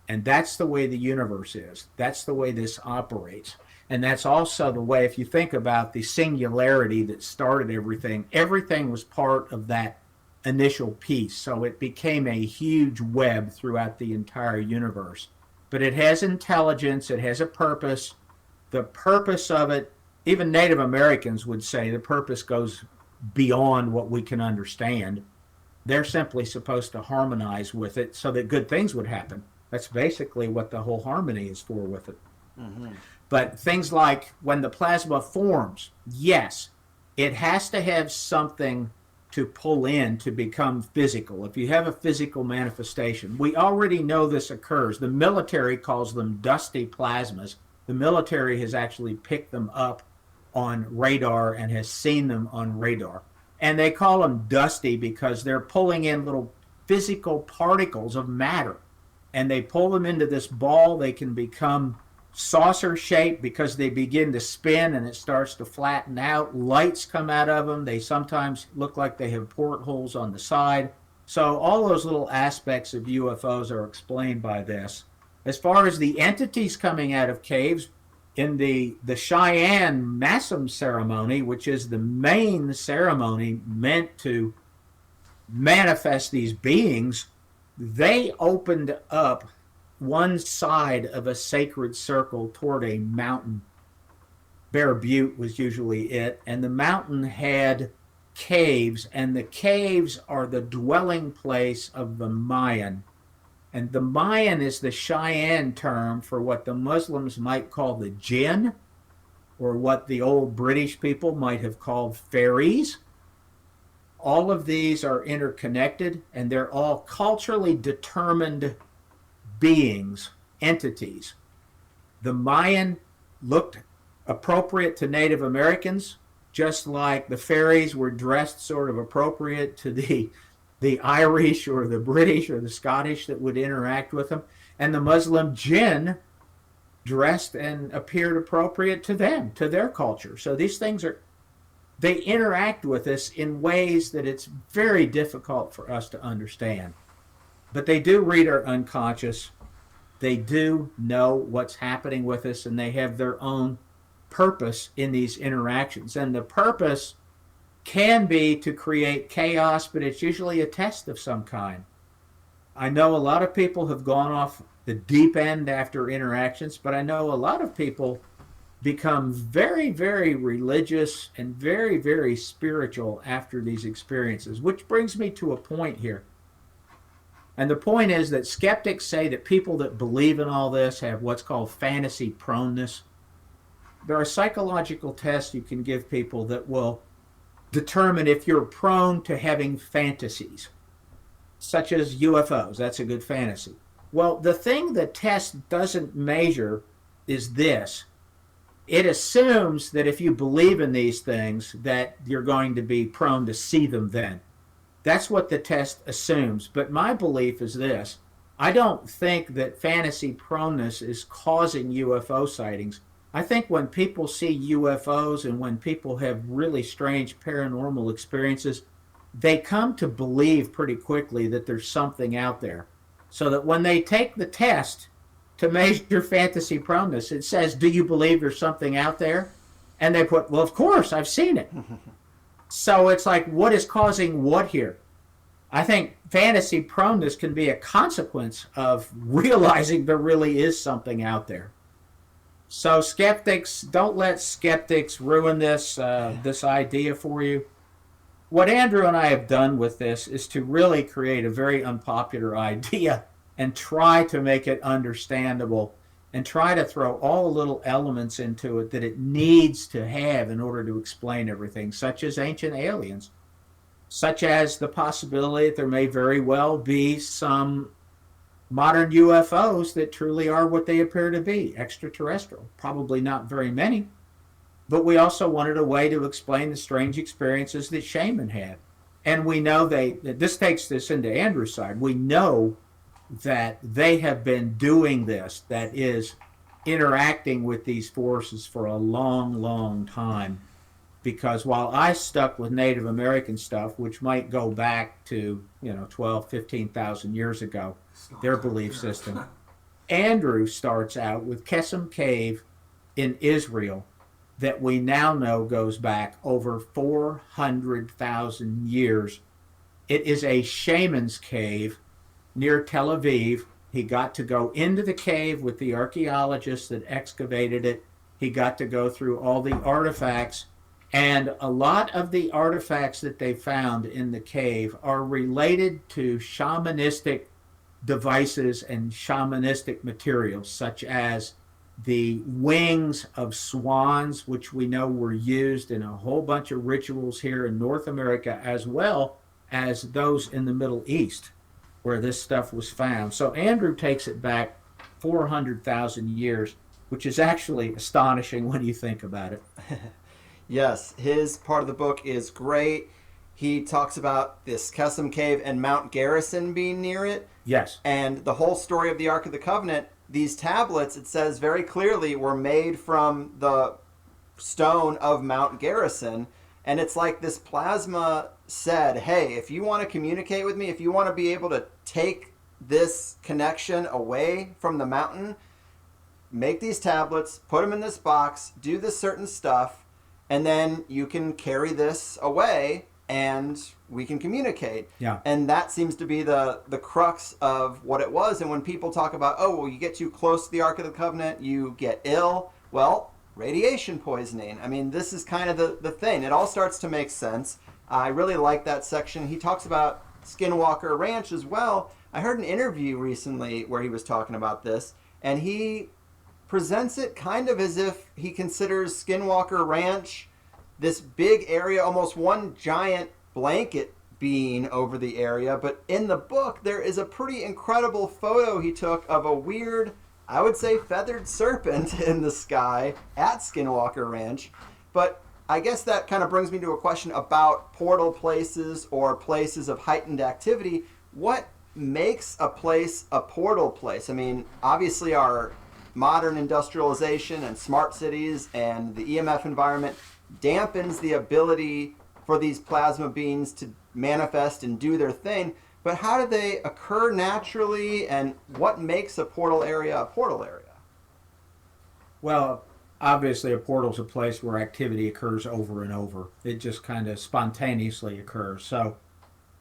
And that's the way the universe is. That's the way this operates. And that's also the way, if you think about the singularity that started everything, everything was part of that initial piece. So it became a huge web throughout the entire universe. But it has intelligence, it has a purpose. The purpose of it, even Native Americans would say the purpose goes beyond what we can understand. They're simply supposed to harmonize with it so that good things would happen. That's basically what the whole harmony is for with it. Mm-hmm. But things like when the plasma forms, yes, it has to have something to pull in to become physical. If you have a physical manifestation, we already know this occurs. The military calls them dusty plasmas. The military has actually picked them up on radar and has seen them on radar. And they call them dusty because they're pulling in little physical particles of matter. and they pull them into this ball. They can become saucer shaped because they begin to spin and it starts to flatten out. Lights come out of them. They sometimes look like they have portholes on the side. So all those little aspects of UFOs are explained by this. As far as the entities coming out of caves, in the Cheyenne Massam ceremony, which is the main ceremony meant to manifest these beings, they opened up one side of a sacred circle toward a mountain. Bear Butte was usually it, and the mountain had caves, and the caves are the dwelling place of the Mayan. And the Mayan is the Cheyenne term for what the Muslims might call the jinn, or what the old British people might have called fairies. All of these are interconnected, and they're all culturally determined beings, entities. The Mayan looked appropriate to Native Americans, just like the fairies were dressed sort of appropriate to the Irish or the British or the Scottish that would interact with them. And the Muslim jinn dressed and appeared appropriate to them, to their culture. So these things they interact with us in ways that it's very difficult for us to understand. But they do read our unconscious. They do know what's happening with us, and they have their own purpose in these interactions. And the purpose can be to create chaos, but it's usually a test of some kind. I know a lot of people have gone off the deep end after interactions, but I know a lot of people become very, very religious and very, very spiritual after these experiences, which brings me to a point here. And the point is that skeptics say that people that believe in all this have what's called fantasy proneness. There are psychological tests you can give people that will determine if you're prone to having fantasies, such as UFOs. That's a good fantasy. Well, the thing the test doesn't measure is this. It assumes that if you believe in these things, that you're going to be prone to see them then. That's what the test assumes. But my belief is this. I don't think that fantasy proneness is causing UFO sightings. I think when people see UFOs and when people have really strange paranormal experiences, they come to believe pretty quickly that there's something out there. So that when they take the test to measure fantasy proneness, it says, do you believe there's something out there? And they put, well, of course, I've seen it. So it's like, what is causing what here? I think fantasy proneness can be a consequence of realizing there really is something out there. So skeptics, don't let skeptics ruin this idea for you. What Andrew and I have done with this is to really create a very unpopular idea and try to make it understandable and try to throw all the little elements into it that it needs to have in order to explain everything, such as ancient aliens, such as the possibility that there may very well be some modern UFOs that truly are what they appear to be, extraterrestrial. Probably not very many. But we also wanted a way to explain the strange experiences that shaman had. And we know this takes this into Andrew's side. We know that they have been doing this, that is, interacting with these forces for a long, long time. Because while I stuck with Native American stuff, which might go back to 12, 15,000 years ago, their belief system, Andrew starts out with Kesem Cave in Israel that we now know goes back over 400,000 years. It is a shaman's cave near Tel Aviv. He got to go into the cave with the archaeologists that excavated it. He got to go through all the artifacts. And a lot of the artifacts that they found in the cave are related to shamanistic devices and shamanistic materials, such as the wings of swans, which we know were used in a whole bunch of rituals here in North America, as well as those in the Middle East, where this stuff was found. So Andrew takes it back 400,000 years, which is actually astonishing when you think about it. Yes, his part of the book is great. he talks about this Kesem Cave and Mount Garrison being near it. Yes. And the whole story of the Ark of the Covenant, these tablets, it says very clearly, were made from the stone of Mount Garrison. And it's like this plasma said, hey, if you want to communicate with me, if you want to be able to take this connection away from the mountain, make these tablets, put them in this box, do this certain stuff, and then you can carry this away and we can communicate. Yeah. And that seems to be the crux of what it was. And when people talk about, oh, well, you get too close to the Ark of the Covenant, you get ill. Well, radiation poisoning. I mean, this is kind of the thing. It all starts to make sense. I really like that section. He talks about Skinwalker Ranch as well. I heard an interview recently where he was talking about this, and he presents it kind of as if he considers Skinwalker Ranch this big area, almost one giant blanket being over the area. But in the book, there is a pretty incredible photo he took of a weird, I would say, feathered serpent in the sky at Skinwalker Ranch. But I guess that kind of brings me to a question about portal places or places of heightened activity. What makes a place a portal place? I mean, obviously our modern industrialization and smart cities and the EMF environment dampens the ability for these plasma beings to manifest and do their thing. But how do they occur naturally, and what makes a portal area a portal area? Well, obviously a portal is a place where activity occurs over and over. It just kind of spontaneously occurs. So,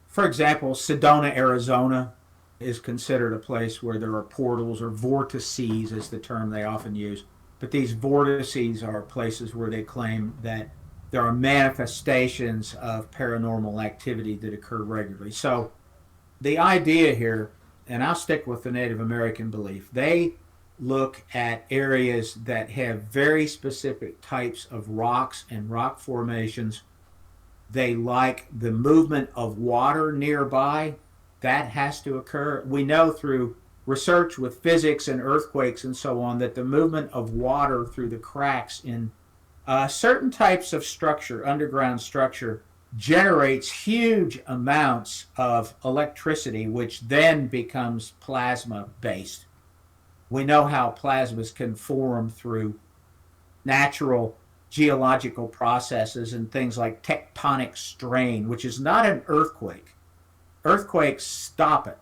for example, Sedona, Arizona is considered a place where there are portals, or vortices is the term they often use. But these vortices are places where they claim that there are manifestations of paranormal activity that occur regularly. So the idea here, and I'll stick with the Native American belief, they look at areas that have very specific types of rocks and rock formations. They like the movement of water nearby. That has to occur. We know through research with physics and earthquakes and so on that the movement of water through the cracks in certain types of structure, underground structure, generates huge amounts of electricity, which then becomes plasma based. We know how plasmas can form through natural geological processes and things like tectonic strain, which is not an earthquake. Earthquakes stop it.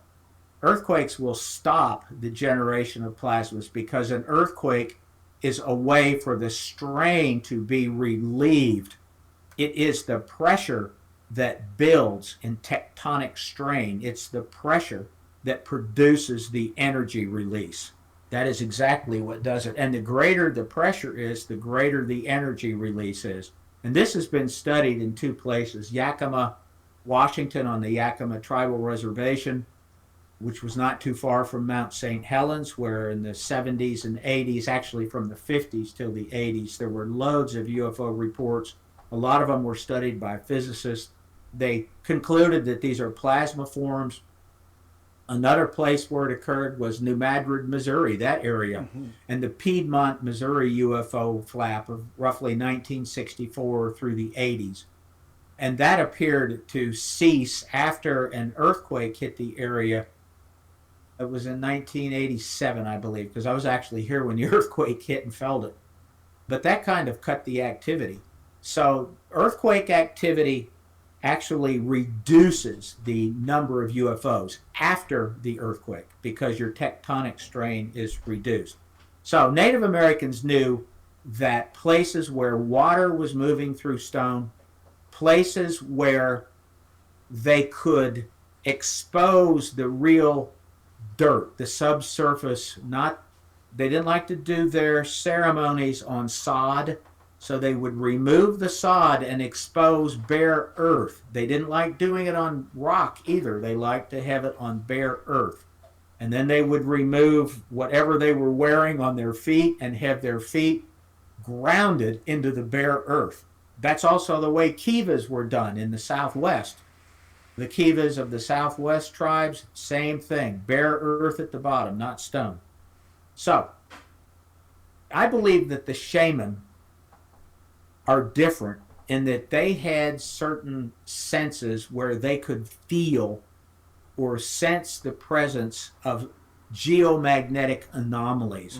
Earthquakes will stop the generation of plasmas because an earthquake is a way for the strain to be relieved. It is the pressure that builds in tectonic strain. It's the pressure that produces the energy release. That is exactly what does it. And the greater the pressure is, the greater the energy release is. And this has been studied in two places: Yakima, Washington, on the Yakima Tribal Reservation, which was not too far from Mount St. Helens, where in the 70s and 80s, actually from the 50s till the 80s, there were loads of UFO reports. A lot of them were studied by physicists. They concluded that these are plasma forms. Another place where it occurred was New Madrid, Missouri, that area, and the Piedmont, Missouri UFO flap of roughly 1964 through the 80s. And that appeared to cease after an earthquake hit the area. It was in 1987, I believe, because I was actually here when the earthquake hit and felt it. But that kind of cut the activity. So earthquake activity actually reduces the number of UFOs after the earthquake because your tectonic strain is reduced. So Native Americans knew that places where water was moving through stone, places where they could expose the real dirt, the subsurface, they didn't like to do their ceremonies on sod, so they would remove the sod and expose bare earth. They didn't like doing it on rock either. They liked to have it on bare earth. And then they would remove whatever they were wearing on their feet and have their feet grounded into the bare earth. That's also the way kivas were done in the Southwest. The kivas of the Southwest tribes, same thing. Bare earth at the bottom, not stone. So, I believe that the shaman are different in that they had certain senses where they could feel or sense the presence of geomagnetic anomalies.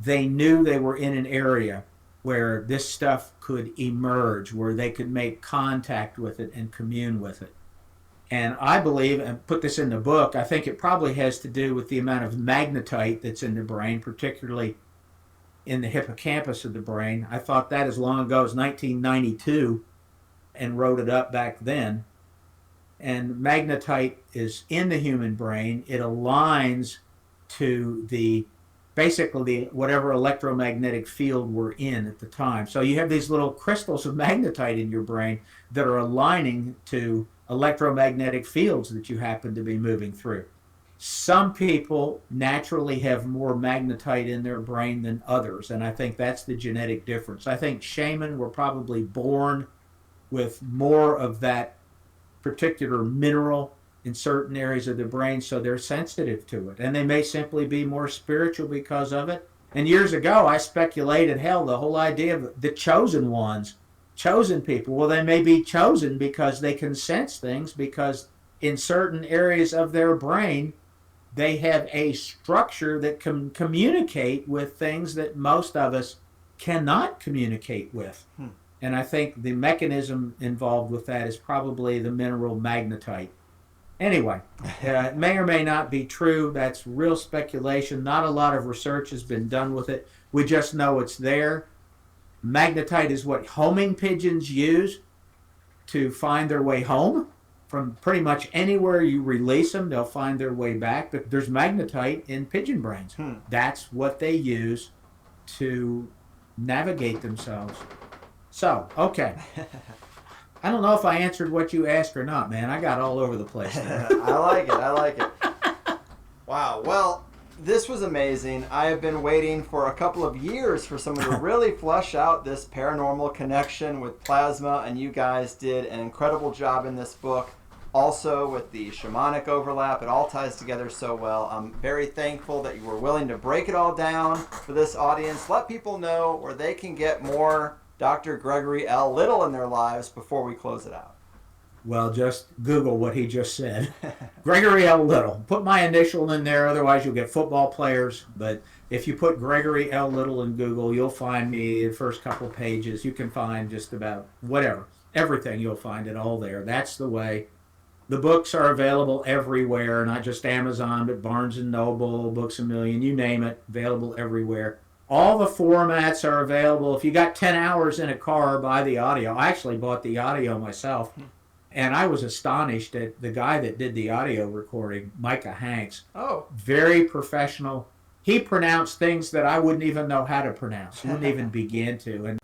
They knew they were in an area where this stuff could emerge, where they could make contact with it and commune with it. And I believe, and put this in the book, I think it probably has to do with the amount of magnetite that's in the brain, particularly in the hippocampus of the brain. I thought that as long ago as 1992 and wrote it up back then. And magnetite is in the human brain. It aligns to the basically whatever electromagnetic field we're in at the time. So you have these little crystals of magnetite in your brain that are aligning to electromagnetic fields that you happen to be moving through. Some people naturally have more magnetite in their brain than others, and I think that's the genetic difference. I think shaman were probably born with more of that particular mineral in certain areas of the brain, so they're sensitive to it. And they may simply be more spiritual because of it. And years ago, I speculated, hell, the whole idea of the chosen ones, chosen people, well, they may be chosen because they can sense things, because in certain areas of their brain, they have a structure that can communicate with things that most of us cannot communicate with. And I think the mechanism involved with that is probably the mineral magnetite. Anyway, it may or may not be true. That's real speculation. Not a lot of research has been done with it. We just know it's there. Magnetite is what homing pigeons use to find their way home. From pretty much anywhere you release them, they'll find their way back. But there's magnetite in pigeon brains. That's what they use to navigate themselves. So, okay. I don't know if I answered what you asked or not, man. I got all over the place there. I like it. Wow. Well, this was amazing. I have been waiting for a couple of years for someone to really flush out this paranormal connection with plasma, and you guys did an incredible job in this book. Also, with the shamanic overlap, it all ties together so well. I'm very thankful that you were willing to break it all down for this audience. Let people know where they can get more Dr. Gregory L. Little in their lives before we close it out. Well, just Google what he just said. Gregory L. Little. Put my initial in there, otherwise you'll get football players. But if you put Gregory L. Little in Google, you'll find me the first couple pages. You can find just about whatever. Everything, you'll find it all there. That's the way. The books are available everywhere, not just Amazon, but Barnes & Noble, Books A Million, you name it, available everywhere. All the formats are available. If you got 10 hours in a car, buy the audio. I actually bought the audio myself, and I was astonished at the guy that did the audio recording, Micah Hanks. Oh. Very professional. He pronounced things that I wouldn't even know how to pronounce, wouldn't even begin to. And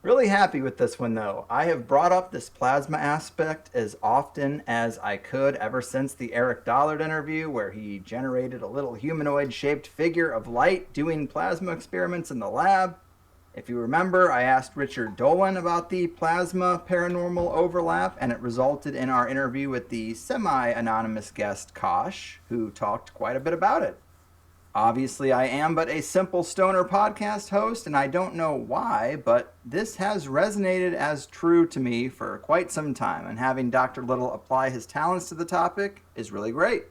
really happy with this one, though. I have brought up this plasma aspect as often as I could ever since the Eric Dollard interview, where he generated a little humanoid-shaped figure of light doing plasma experiments in the lab. If you remember, I asked Richard Dolan about the plasma paranormal overlap, and it resulted in our interview with the semi-anonymous guest Kosh, who talked quite a bit about it. Obviously, I am but a simple stoner podcast host, and I don't know why, but this has resonated as true to me for quite some time, and having Dr. Little apply his talents to the topic is really great.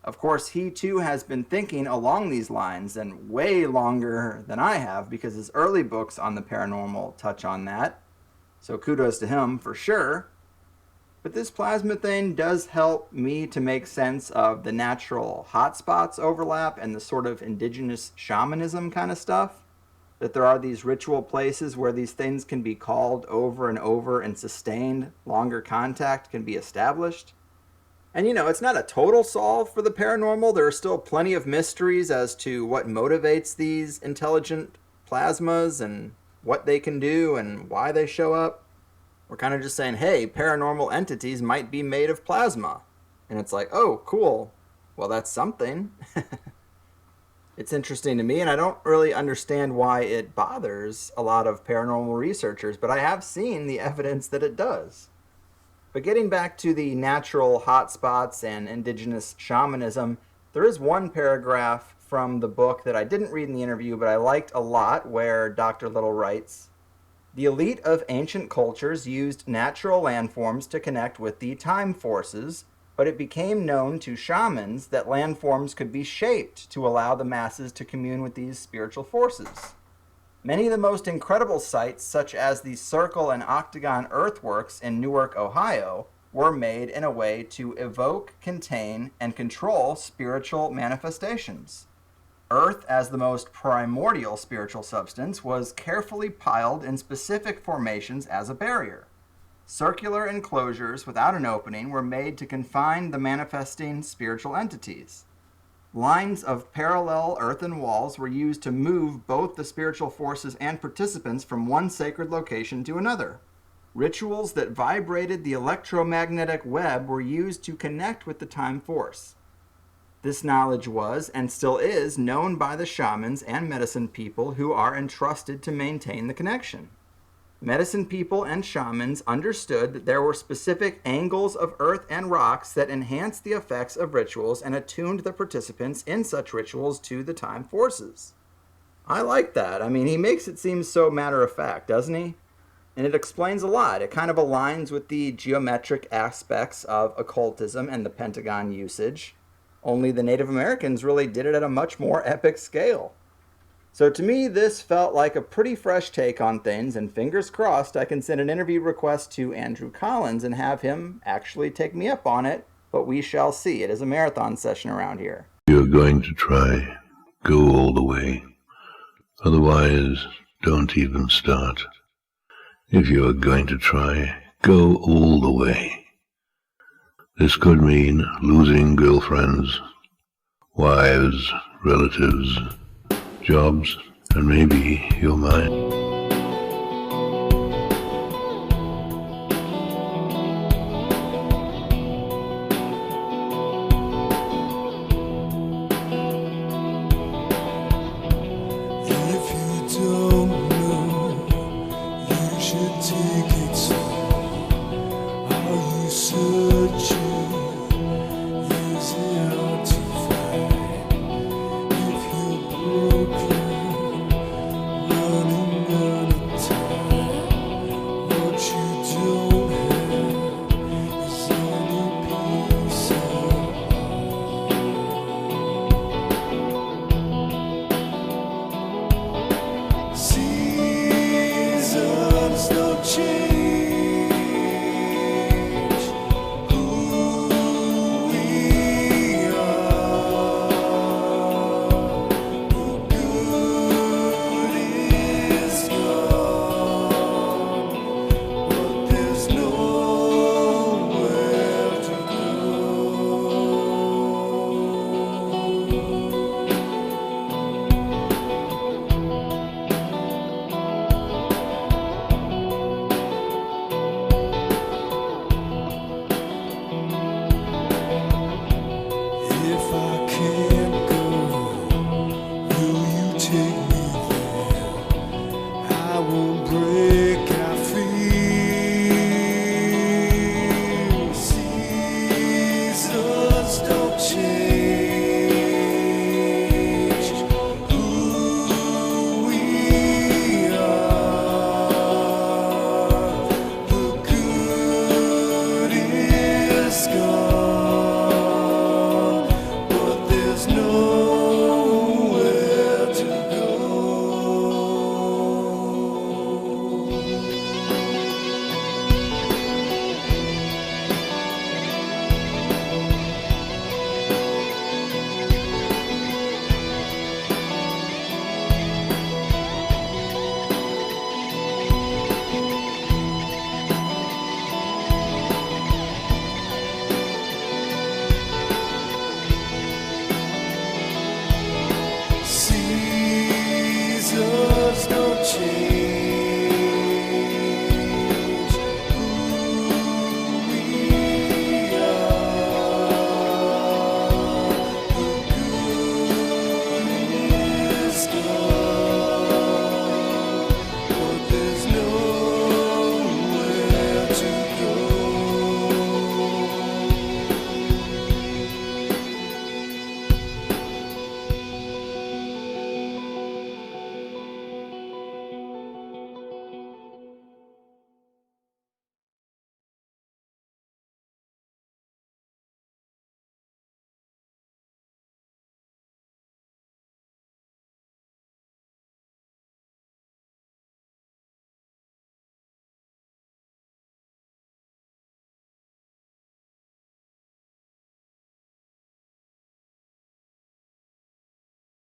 Of course, he too has been thinking along these lines, and way longer than I have, because his early books on the paranormal touch on that. So kudos to him for sure. But this plasma thing does help me to make sense of the natural hotspots overlap and the sort of indigenous shamanism kind of stuff. That there are these ritual places where these things can be called over and over and sustained longer contact can be established. And you know, it's not a total solve for the paranormal. There are still plenty of mysteries as to what motivates these intelligent plasmas and what they can do and why they show up. We're kind of just saying, hey, paranormal entities might be made of plasma. And it's like, oh, cool. Well, that's something. It's interesting to me, and I don't really understand why it bothers a lot of paranormal researchers, but I have seen the evidence that it does. But getting back to the natural hotspots and indigenous shamanism, there is one paragraph from the book that I didn't read in the interview, but I liked a lot, where Dr. Little writes, The elite of ancient cultures used natural landforms to connect with the time forces, but it became known to shamans that landforms could be shaped to allow the masses to commune with these spiritual forces. Many of the most incredible sites, such as the circle and octagon earthworks in Newark, Ohio, were made in a way to evoke, contain, and control spiritual manifestations. Earth, as the most primordial spiritual substance, was carefully piled in specific formations as a barrier. Circular enclosures without an opening were made to confine the manifesting spiritual entities. Lines of parallel earthen walls were used to move both the spiritual forces and participants from one sacred location to another. Rituals that vibrated the electromagnetic web were used to connect with the time force. This knowledge was, and still is, known by the shamans and medicine people who are entrusted to maintain the connection. Medicine people and shamans understood that there were specific angles of earth and rocks that enhanced the effects of rituals and attuned the participants in such rituals to the time forces. I like that. I mean, he makes it seem so matter-of-fact, doesn't he? And it explains a lot. It kind of aligns with the geometric aspects of occultism and the pentagon usage, only the Native Americans really did it at a much more epic scale. So to me, this felt like a pretty fresh take on things, and fingers crossed I can send an interview request to Andrew Collins and have him actually take me up on it, but we shall see. It is a marathon session around here. You're going to try, go all the way. Otherwise, don't even start. If you are going to try, go all the way. This could mean losing girlfriends, wives, relatives, jobs, and maybe your mind.